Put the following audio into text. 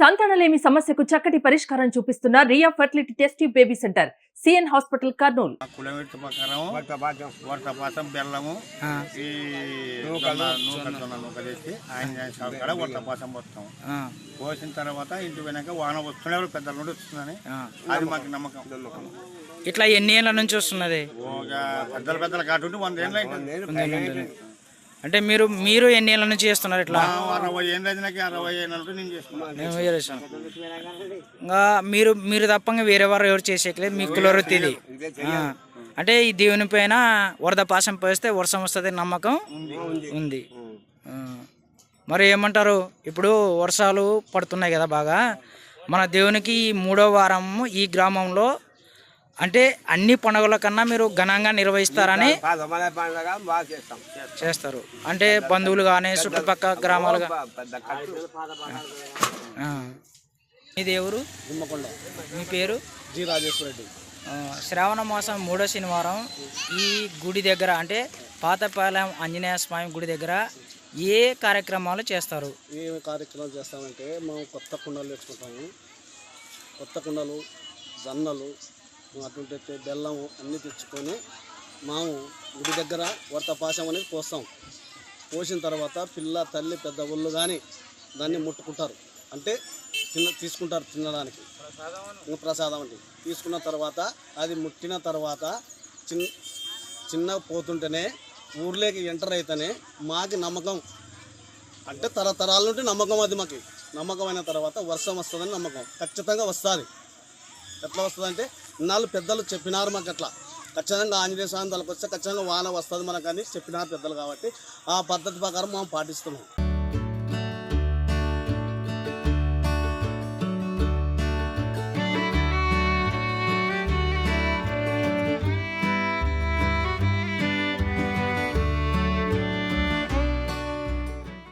సంతానలేమి సమస్యకు చక్కటి పరిష్కారం చూపిస్తున్న Riya fertility test tube baby centre CN hospital Kurnool. Kilometre ప్రకారం వర్తపాతం బెల్లము ఈ నూక తెచ్చి ఆయన వర్తపాతం పోస్తాం. పోసిన తర్వాత ఇంటి వెనక వాన వస్తున్నా పెద్దల నుండి వస్తుందని అది మాకు నమ్మకం. ఇట్లా ఎన్ని ఏళ్ళ నుంచి వస్తున్నది? పెద్దల కాటుంటే 100 ఏళ్ళు అయితే. అంటే మీరు ఎన్ని ఏళ్ళ నుంచి చేస్తున్నారు? ఇట్లా 60 ఏళ్ళు అయితే నాకు 60 ఏళ్ళ నుండి నేను చేస్తున్నాను. ఇంకా మీరు తప్పంగా వేరే వారు ఎవరు చేసేయలేదు, మీ కులవృత్తి ఇది. అంటే ఈ దేవుని పైన వరద పాశం పోస్తే వర్షం వస్తుంది నమ్మకం ఉంది. మరి ఏమంటారు, ఇప్పుడు వర్షాలు పడుతున్నాయి కదా బాగా, మన దేవునికి 3వ వారం ఈ గ్రామంలో అంటే అన్ని పండుగల కన్నా మీరు ఘనంగా నిర్వహిస్తారని చేస్తారు. అంటే బంధువులు కానీ చుట్టుపక్కల గ్రామాలు. మీ దేవురు? మీ పేరు? జి రాజేశ్వర రెడ్డి. శ్రావణ మాసం 3వ శనివారం ఈ గుడి దగ్గర అంటే పాతపాలెం ఆంజనేయ స్వామి గుడి దగ్గర ఏ కార్యక్రమాలు చేస్తారు? ఏ కార్యక్రమాలు చేస్తామంటే మేము కొత్త కుండలు తెచ్చుకుంటాము. కొత్త కుండలు, జొన్నలు, అటువంటి బెల్లము అన్నీ తెచ్చుకొని మేము గుడి దగ్గర వర్తపాశం అనేది పోస్తాం. పోసిన తర్వాత పిల్ల, తల్లి, పెద్ద ఒళ్ళు కానీ దాన్ని ముట్టుకుంటారు. అంటే తీసుకుంటారు తినడానికి ప్రసాదం అంటే. తీసుకున్న తర్వాత అది ముట్టిన తర్వాత చిన్న పోతుంటేనే ఊర్లోకి ఎంటర్ అయితేనే మాకు నమ్మకం. అంటే తరతరాల నుండి నమ్మకం. అది మాకు నమ్మకమైన తర్వాత వర్షం వస్తుందని నమ్మకం. ఖచ్చితంగా వస్తుంది. ఎట్లా వస్తుంది అంటే ఇన్నాళ్ళు పెద్దలు చెప్పినారు మాకు. అట్లా ఖచ్చితంగా ఆంజనేయ స్వామి తలకు వస్తే ఖచ్చితంగా వాన వస్తుంది మనకని చెప్పినారు పెద్దలు. కాబట్టి ఆ పద్ధతి ప్రకారం మనం పాటిస్తున్నాం.